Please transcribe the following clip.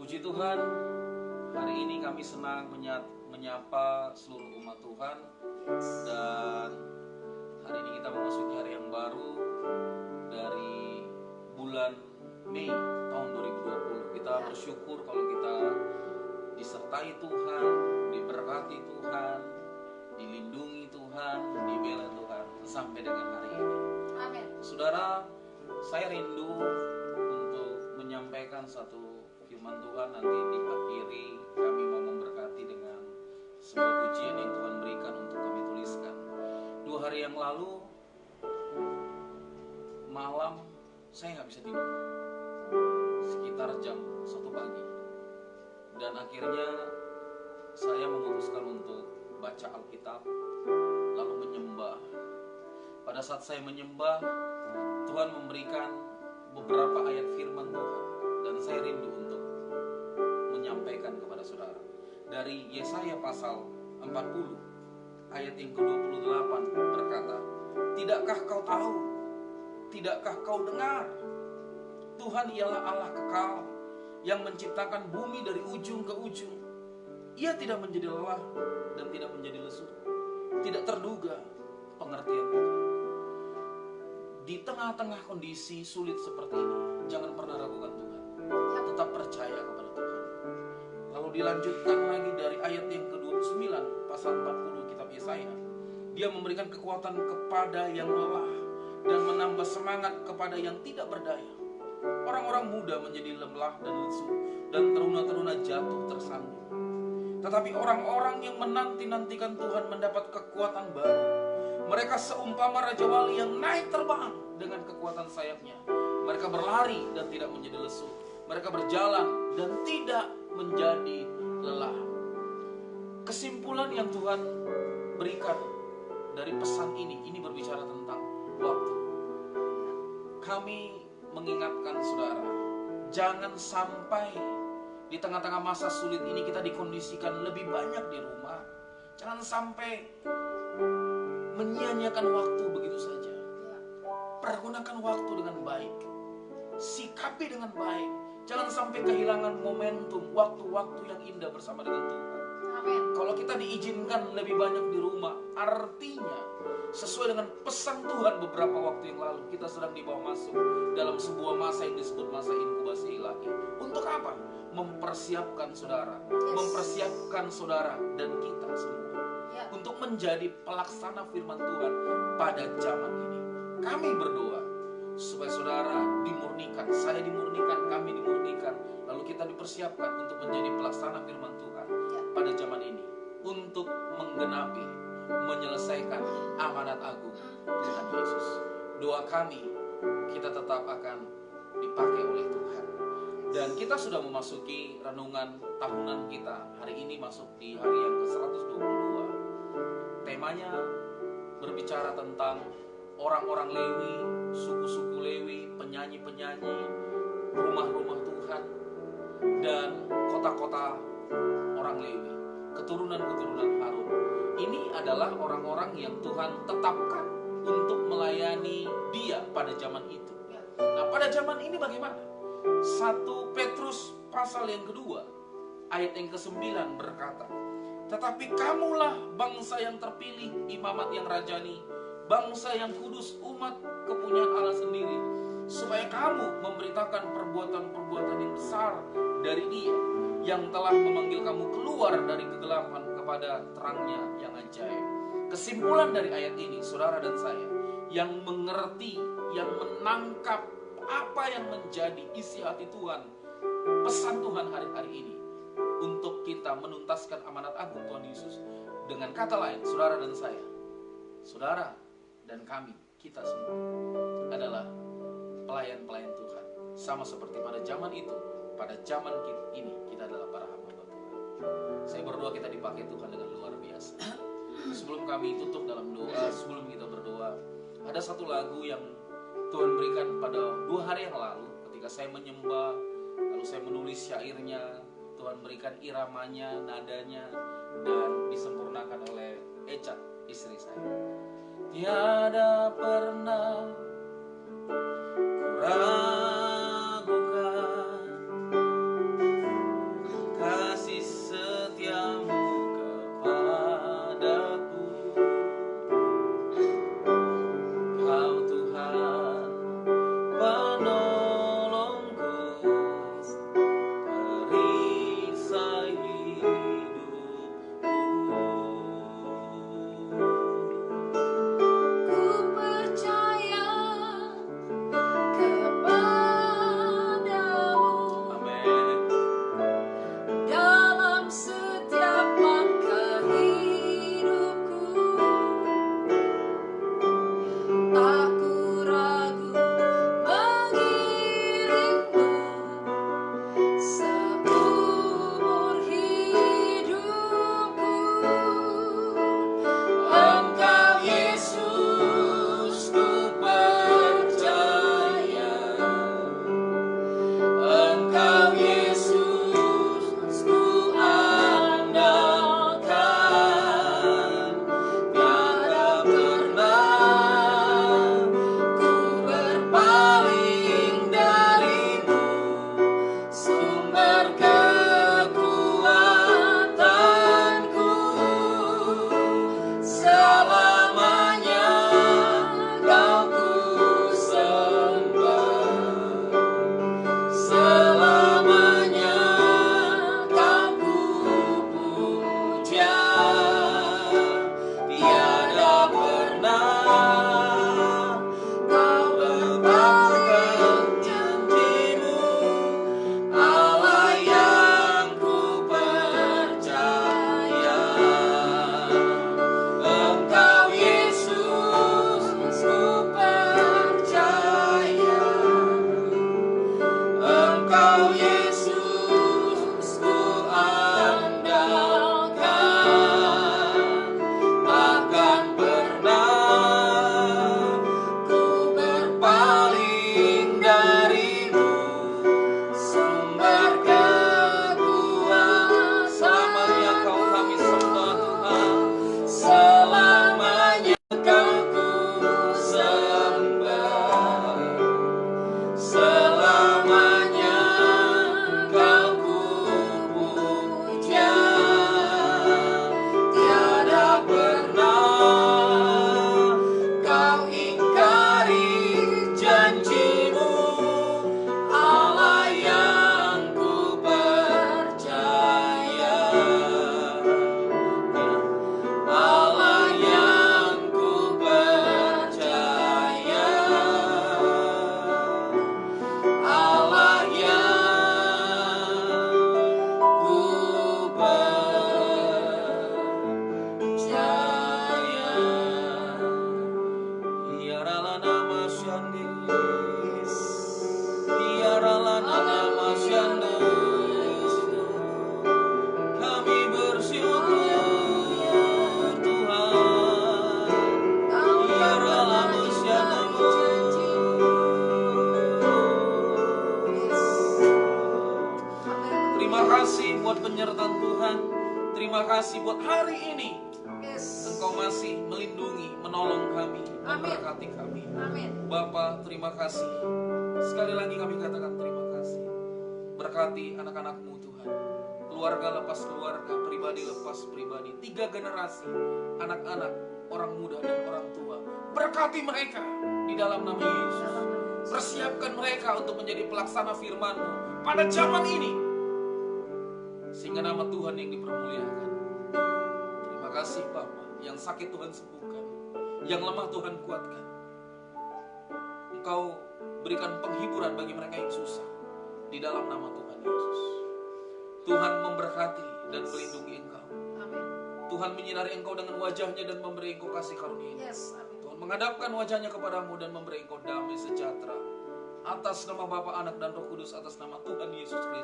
Puji Tuhan, hari ini kami senang menyapa seluruh umat Tuhan. Dan hari ini kita memasuki hari yang baru dari bulan Mei tahun 2020. Kita bersyukur kalau kita disertai Tuhan, diberkati Tuhan, dilindungi Tuhan, dibela Tuhan sampai dengan hari ini. Amin. Saudara, saya rindu untuk menyampaikan satu firman Tuhan. Nanti diakhiri kami mau memberkati dengan sebuah pujian yang Tuhan berikan untuk kami tuliskan. 2 hari yang lalu malam saya nggak bisa tidur, sekitar jam 1 pagi, dan akhirnya saya memutuskan untuk baca Alkitab lalu menyembah. Pada saat saya menyembah, Tuhan memberikan beberapa ayat firman Tuhan, dan saya rindu untuk menyampaikan kepada saudara. Dari Yesaya pasal 40 ayat yang ke-28 berkata, "Tidakkah kau tahu? Tidakkah kau dengar? Tuhan ialah Allah kekal yang menciptakan bumi dari ujung ke ujung. Ia tidak menjadi lelah dan tidak menjadi lesu. Tidak terduga pengertian Tuhan." Di tengah-tengah kondisi sulit seperti ini, jangan pernah ragukan Tuhan. Tetap percaya kepada Tuhan. Lalu dilanjutkan lagi dari ayat yang ke-29 pasal 40 kitab Yesaya. Dia memberikan kekuatan kepada yang lelah dan menambah semangat kepada yang tidak berdaya. Orang-orang muda menjadi lelah dan lesu, dan teruna-teruna jatuh tersandung. Tetapi orang-orang yang menanti-nantikan Tuhan mendapat kekuatan baru. Mereka seumpama Raja Wali yang naik terbang dengan kekuatan sayapnya. Mereka berlari dan tidak menjadi lesu. Mereka berjalan dan tidak menjadi lelah. Kesimpulan yang Tuhan berikan dari pesan ini berbicara tentang waktu. Kami mengingatkan saudara, jangan sampai di tengah-tengah masa sulit ini kita dikondisikan lebih banyak di rumah. Jangan sampai menyia-nyiakan waktu begitu saja. Pergunakan waktu dengan baik, sikapi dengan baik. Jangan sampai kehilangan momentum waktu-waktu yang indah bersama dengan Tuhan. Amin. Kalau kita diizinkan lebih banyak di rumah, artinya sesuai dengan pesan Tuhan beberapa waktu yang lalu, kita sedang dibawa masuk dalam sebuah masa yang disebut masa inkubasi ilahi. Untuk apa? Mempersiapkan saudara, mempersiapkan saudara dan kita semua untuk menjadi pelaksana firman Tuhan pada zaman ini. Kami berdoa supaya saudara dimurnikan, saya dimurnikan, kami dimurnikan, lalu kita dipersiapkan untuk menjadi pelaksana firman Tuhan pada zaman ini, untuk menggenapi, menyelesaikan amanat agung Tuhan Yesus. Doa kami, kita tetap akan dipakai oleh Tuhan. Dan kita sudah memasuki renungan tahunan kita. Hari ini masuk di hari yang ke-122. Temanya berbicara tentang orang-orang Lewi, suku-suku Lewi, penyanyi-penyanyi, rumah-rumah Tuhan, dan kota-kota orang Lewi, keturunan-keturunan Harun. Ini adalah orang-orang yang Tuhan tetapkan untuk melayani Dia pada zaman itu. Nah, pada zaman ini bagaimana? 1 Petrus pasal yang kedua ayat yang ke-9 berkata, "Tetapi kamulah bangsa yang terpilih, imamat yang rajani, bangsa yang kudus, umat kepunyaan Allah sendiri, supaya kamu memberitakan perbuatan-perbuatan yang besar dari Dia yang telah memanggil kamu keluar dari kegelapan kepada terangnya yang ajaib." Kesimpulan dari ayat ini, saudara dan saya yang mengerti, yang menangkap apa yang menjadi isi hati Tuhan, pesan Tuhan hari-hari ini untuk kita menuntaskan amanat agung Tuhan Yesus. Dengan kata lain, saudara dan saya, saudara dan kami, kita semua adalah pelayan-pelayan Tuhan. Sama seperti pada zaman itu, pada zaman ini kita adalah para hamba Tuhan. Saya berdoa kita dipakai Tuhan dengan luar biasa. Sebelum kami tutup dalam doa, sebelum kita berdoa, ada satu lagu yang Tuhan berikan pada 2 hari yang lalu ketika saya menyembah, lalu saya menulis syairnya. Tuhan berikan iramanya, nadanya, dan disempurnakan oleh Eca, istri saya. Tiada pernah kuragukan penyertaan Tuhan. Terima kasih buat hari ini. Engkau masih melindungi, menolong kami, memberkati kami. Bapa, terima kasih. Sekali lagi kami katakan terima kasih. Berkati anak-anak-Mu Tuhan. Keluarga lepas keluarga, pribadi lepas pribadi. 3 generasi, anak-anak, orang muda dan orang tua. Berkati mereka di dalam nama Yesus. Persiapkan mereka untuk menjadi pelaksana firman-Mu pada zaman ini, sehingga nama Tuhan yang dipermuliakan. Terima kasih Bapa. Yang sakit Tuhan sembuhkan, yang lemah Tuhan kuatkan. Engkau berikan penghiburan bagi mereka yang susah di dalam nama Tuhan Yesus. Tuhan memberkati dan melindungi engkau. Tuhan menyinari engkau dengan wajahnya dan memberi engkau kasih karunia. Tuhan menghadapkan wajahnya kepadamu dan memberi engkau damai sejahtera. Atas nama Bapa, Anak dan Roh Kudus, atas nama Tuhan Yesus Kristus.